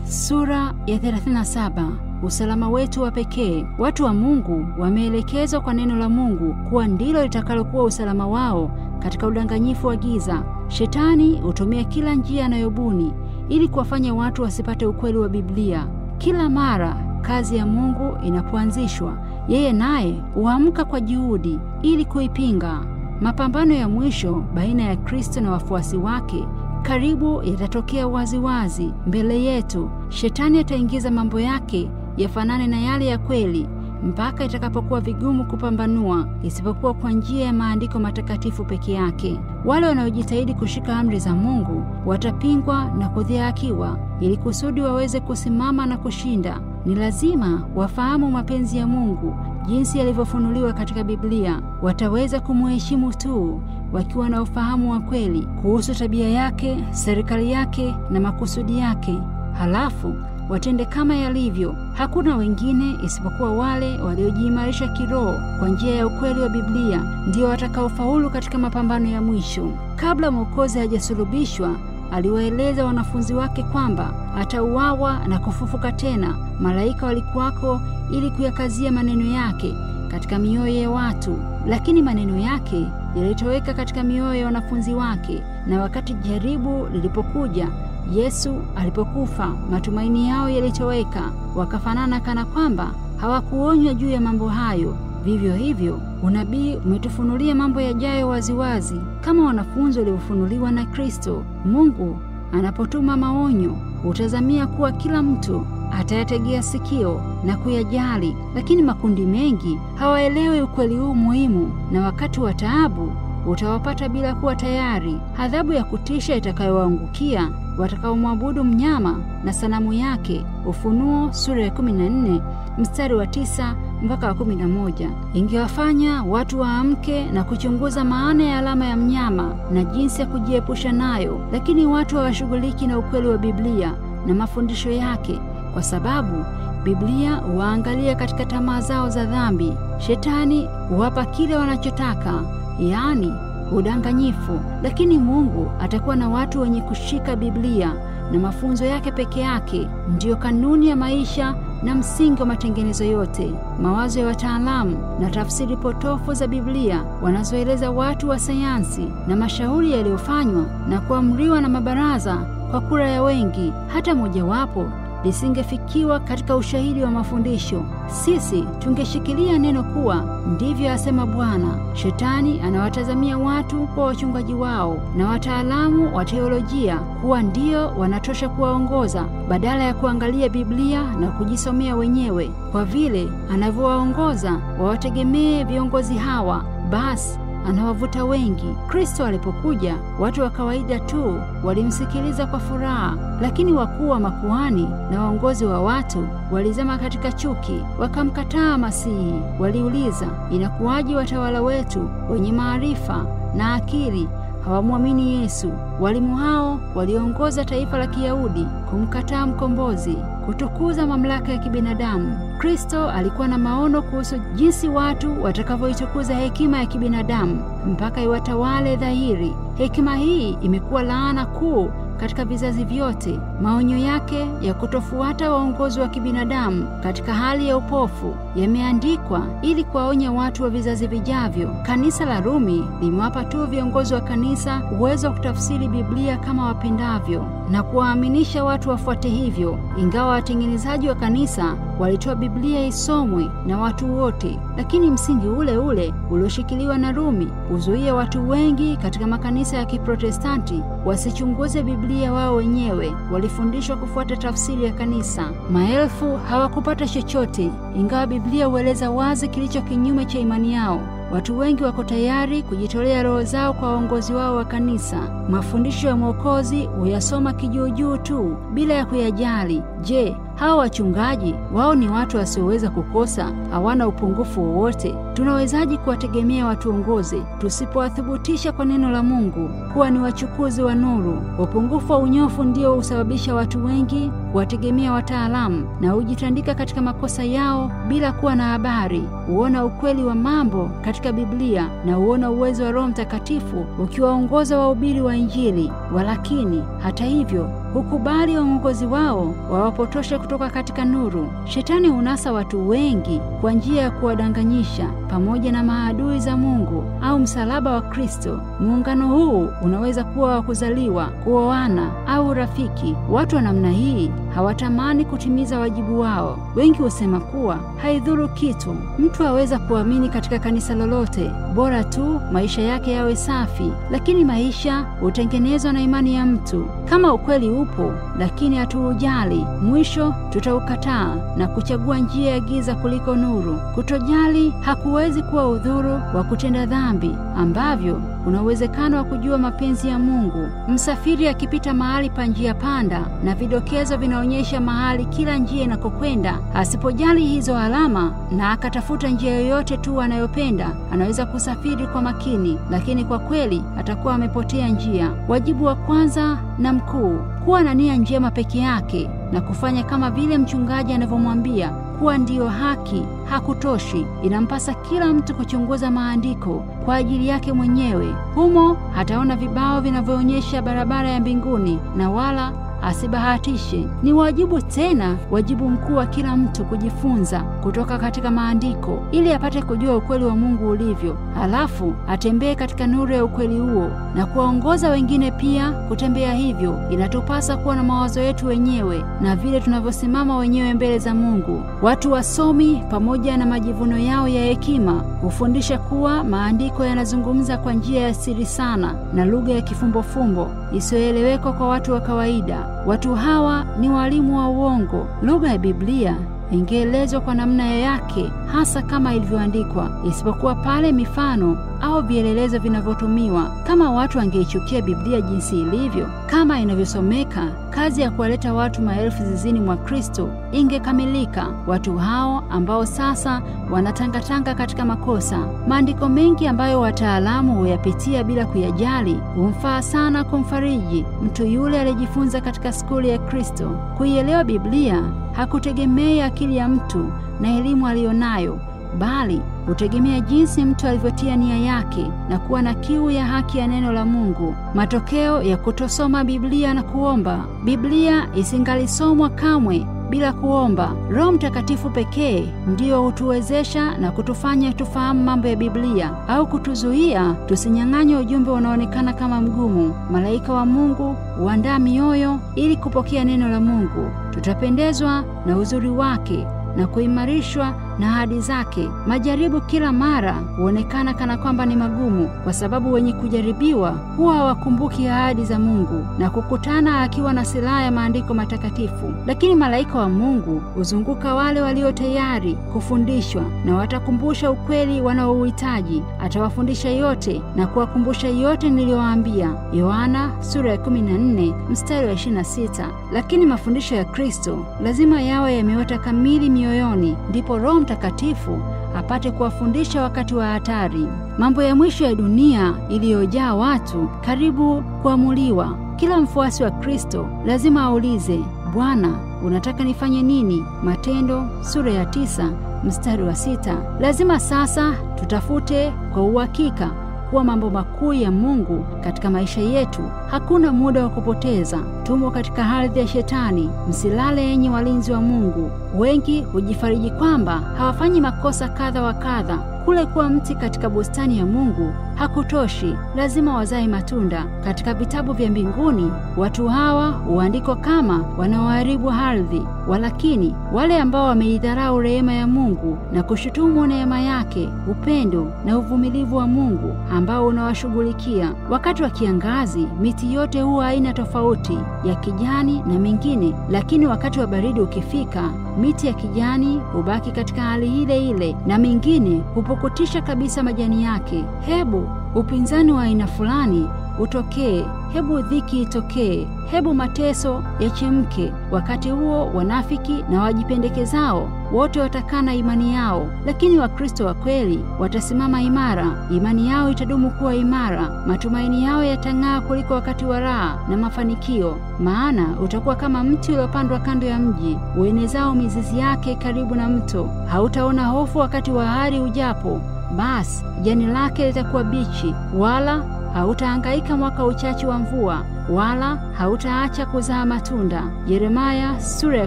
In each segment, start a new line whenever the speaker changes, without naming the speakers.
Sura ya 37. Usalama wetu wa pekee. Watu wa Mungu wameelekezwa kwa neno la Mungu kuwa ndilo litakalokuwa usalama wao katika udanganyifu wa giza. Shetani hutumia kila njia anayobuni ili kuwafanya watu wasipate ukweli wa Biblia. Kila mara kazi ya Mungu inapoanzishwa, yeye naye huamka kwa juhudi ili kuipinga. Mapambano ya mwisho baina ya Kristo na wafuasi wake karibu yatatokea waziwazi mbele yetu. Shetani ataingiza mambo yake yafanane na yale ya kweli mpaka itakapokuwa vigumu kupambanua, isipokuwa kwa njia ya maandiko matakatifu peke yake. Wale wanaojitahidi kushika amri za Mungu watapingwa na kudhihakiwa. Ili kusudi waweze kusimama na kushinda, ni lazima wafahamu mapenzi ya Mungu jinsi yalivyofunuliwa katika Biblia. Wataweza kumheshimu tu wakiwa na ufahamu wa kweli kuhusu tabia yake, serikali yake na makusudi yake. Halafu watende kama yalivyo. Hakuna wengine isipokuwa wale waliojiimarisha kiroho kwa njia ya ukweli wa Biblia ndio watakaofaulu katika mapambano ya mwisho. Kabla Mwokozi hajasulubishwa, aliwaeleza wanafunzi wake kwamba atauawa na kufufuka tena. Malaika walikuwako ili kuyakazia maneno yake katika mioyo ya watu, lakini maneno yake yalitoweka katika mioyo ya wanafunzi wake. Na wakati jaribu lilipokuja, Yesu alipokufa, matumaini yao yalitoweka, wakafanana kana kwamba hawakuonywa juu ya mambo hayo. Vivyo hivyo, unabii umetufunulia mambo yajayo waziwazi, kama wanafunzi waliofunuliwa na Kristo. Mungu anapotuma maonyo, utazamia kuwa kila mtu atayategea sikio na kuyajali, lakini makundi mengi hawaelewi ukweli huu muhimu, na wakati wa taabu utawapata bila kuwa tayari. Adhabu ya kutisha itakayowaangukia watakaomwabudu mnyama na sanamu yake. Ufunuo sura ya 14 mstari wa 9 mpaka wa 11. Ingewafanya watu waamke na kuchunguza maana ya alama ya mnyama na jinsi ya kujiepusha nayo, lakini watu hawashughuliki na ukweli wa Biblia na mafundisho yake, kwa sababu Biblia huwaangalia katika tamaa zao za dhambi. Shetani huwapa kile wanachotaka, yaani udanganyifu, lakini Mungu atakuwa na watu wenye kushika Biblia na mafunzo yake peke yake. Ndiyo kanuni ya maisha na msingi wa matengenezo yote. Mawazo ya wataalamu na tafsiri potofu za Biblia wanazoeleza watu wa sayansi na mashauri yaliyofanywa na kuamriwa na mabaraza kwa kura ya wengi, hata mojawapo lisingefikiwa katika ushahidi wa mafundisho. Sisi tungeshikilia neno kuwa ndivyo asema Bwana. Shetani anawatazamia watu kwa wachungaji wao na wataalamu wa teolojia kuwa ndio wanatosha kuwaongoza, badala ya kuangalia Biblia na kujisomea wenyewe. Kwa vile anavyowaongoza wawategemee viongozi hawa, basi anawavuta wengi. Kristo alipokuja, watu wa kawaida tu walimsikiliza kwa furaha, lakini wakuu wa makuhani na waongozi wa watu walizama katika chuki, wakamkataa Masihi. Waliuliza, inakuwaje watawala wetu wenye maarifa na akili hawamwamini Yesu? Walimu hao waliongoza taifa la Kiyahudi kumkataa mkombozi, kutukuza mamlaka ya kibinadamu. Kristo alikuwa na maono kuhusu jinsi watu watakavyoitukuza hekima ya kibinadamu mpaka iwatawale dhahiri. Hekima hii imekuwa laana kuu katika vizazi vyote. Maonyo yake ya kutofuata waongozi wa kibinadamu katika hali ya upofu yameandikwa ili kuwaonya watu wa vizazi vijavyo. Kanisa la Rumi limewapa tu viongozi wa kanisa uwezo wa kutafsiri Biblia kama wapendavyo na kuwaaminisha watu wafuate hivyo, ingawa watengenezaji wa kanisa walitoa Biblia isomwe na watu wote. Lakini msingi ule ule ulioshikiliwa na Rumi huzuia watu wengi katika makanisa ya Kiprotestanti wasichunguze Biblia wao wenyewe. Walifundishwa kufuata tafsiri ya kanisa. Maelfu hawakupata chochote, ingawa Biblia hueleza wazi kilicho kinyume cha imani yao. Watu wengi wako tayari kujitolea roho zao kwa waongozi wao wa kanisa. Mafundisho ya Mwokozi huyasoma kijuujuu tu bila ya kuyajali. Je, Hawa wachungaji wao ni watu wasioweza kukosa, hawana upungufu wowote. Tunawezaje kuwategemea watuongoze tusipowathibitisha kwa neno la Mungu kuwa ni wachukuzi wa nuru? Upungufu wa unyofu ndio husababisha watu wengi kuwategemea wataalamu na hujitandika katika makosa yao bila kuwa na habari. Huona ukweli wa mambo katika Biblia na huona uwezo wa Roho Mtakatifu ukiwaongoza wahubiri wa Injili, walakini hata hivyo hukubali waongozi wao wawapotoshe kutoka katika nuru. Shetani hunasa watu wengi kwa njia ya kuwadanganyisha pamoja na maadui za Mungu au msalaba wa Kristo. Muungano huu unaweza kuwa wa kuzaliwa, kuoana au rafiki. Watu wa namna hii hawatamani kutimiza wajibu wao. Wengi husema kuwa haidhuru kitu, mtu aweza kuamini katika kanisa lolote, bora tu maisha yake yawe safi. Lakini maisha hutengenezwa na imani ya mtu. Kama ukweli upo lakini hatuujali, mwisho tutaukataa na kuchagua njia ya giza kuliko nuru. Kutojali hakuwezi kuwa udhuru wa kutenda dhambi ambavyo kuna uwezekano wa kujua mapenzi ya Mungu. Msafiri akipita mahali pa njia panda na vidokezo vinaonyesha mahali kila njia inakokwenda, asipojali hizo alama na akatafuta njia yoyote tu anayopenda, anaweza kusafiri kwa makini, lakini kwa kweli atakuwa amepotea njia. Wajibu wa kwanza na mkuu, kuwa na nia njema peke yake na kufanya kama vile mchungaji anavyomwambia kuwa ndiyo haki hakutoshi. Inampasa kila mtu kuchunguza maandiko kwa ajili yake mwenyewe. Humo hataona vibao vinavyoonyesha barabara ya mbinguni na wala asibahatishe. Ni wajibu, tena wajibu mkuu wa kila mtu, kujifunza kutoka katika maandiko ili apate kujua ukweli wa Mungu ulivyo, halafu atembee katika nuru ya ukweli huo na kuwaongoza wengine pia kutembea hivyo. Inatupasa kuwa na mawazo yetu wenyewe na vile tunavyosimama wenyewe mbele za Mungu. Watu wasomi pamoja na majivuno yao ya hekima hufundisha kuwa maandiko yanazungumza kwa njia ya siri sana na lugha ya kifumbofumbo isiyoeleweka kwa watu wa kawaida. Watu hawa ni walimu wa uongo. Lugha ya Biblia ingeelezwa kwa namna yake hasa kama ilivyoandikwa, isipokuwa pale mifano au vielelezo vinavyotumiwa. Kama watu wangeichukia Biblia jinsi ilivyo, kama inavyosomeka, kazi ya kuwaleta watu maelfu zizini mwa Kristo ingekamilika. Watu hao ambao sasa wanatangatanga katika makosa, maandiko mengi ambayo wataalamu huyapitia bila kuyajali, humfaa sana kumfariji mtu yule aliyejifunza katika skuli ya Kristo. Kuielewa Biblia hakutegemei akili ya mtu na elimu aliyonayo, bali hutegemea jinsi mtu alivyotia nia yake na kuwa na kiu ya haki ya neno la Mungu. Matokeo ya kutosoma Biblia na kuomba, Biblia isingalisomwa kamwe bila kuomba. Roho Mtakatifu pekee ndiyo hutuwezesha na kutufanya tufahamu mambo ya Biblia au kutuzuia tusinyang'anywe ujumbe unaonekana kama mgumu. Malaika wa Mungu huandaa mioyo ili kupokea neno la Mungu. Tutapendezwa na uzuri wake na kuimarishwa na ahadi zake. Majaribu kila mara huonekana kana kwamba ni magumu, kwa sababu wenye kujaribiwa huwa hawakumbuki ahadi za Mungu na kukutana akiwa na silaha ya maandiko matakatifu. Lakini malaika wa Mungu huzunguka wale walio tayari kufundishwa na watakumbusha ukweli wanaouhitaji. Atawafundisha yote na kuwakumbusha yote niliyowaambia. Yohana sura ya 14 mstari wa 26. Lakini mafundisho ya Kristo lazima yawe yameota kamili mioyoni, ndipo Roho Mtakatifu apate kuwafundisha wakati wa hatari. Mambo ya mwisho ya dunia iliyojaa watu karibu kuamuliwa. Kila mfuasi wa Kristo lazima aulize, Bwana, unataka nifanye nini? Matendo sura ya 9 mstari wa 6. Lazima sasa tutafute kwa uhakika kuwa mambo makuu ya Mungu katika maisha yetu. Hakuna muda wa kupoteza. Tumo katika ardhi ya Shetani. Msilale yenye walinzi wa Mungu. Wengi hujifariji kwamba hawafanyi makosa kadha wa kadha. Kule kuwa mti katika bustani ya Mungu hakutoshi, lazima wazae matunda. Katika vitabu vya mbinguni watu hawa huandikwa kama wanaoharibu ardhi. Walakini wale ambao wameidharau rehema ya Mungu na kushutumu neema yake, upendo na uvumilivu wa Mungu ambao unawashughulikia. Wakati wa kiangazi miti yote huwa aina tofauti ya kijani na mingine, lakini wakati wa baridi ukifika, miti ya kijani hubaki katika hali ile ile na mingine hupukutisha kabisa majani yake. Hebu upinzani wa aina fulani utokee, hebu dhiki itokee, hebu mateso yachemke. Wakati huo wanafiki na wajipendekezao wote watakana imani yao, lakini Wakristo wa kweli watasimama imara. Imani yao itadumu kuwa imara, matumaini yao yatang'aa kuliko wakati wa raha na mafanikio. Maana utakuwa kama mti uliopandwa kando ya mji, uenezao mizizi yake karibu na mto. Hautaona hofu wakati wa hari ujapo, basi jani lake litakuwa bichi, wala hautahangaika mwaka uchache wa mvua, wala hautaacha kuzaa matunda. Yeremia sura ya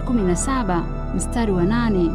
17 mstari wa 8.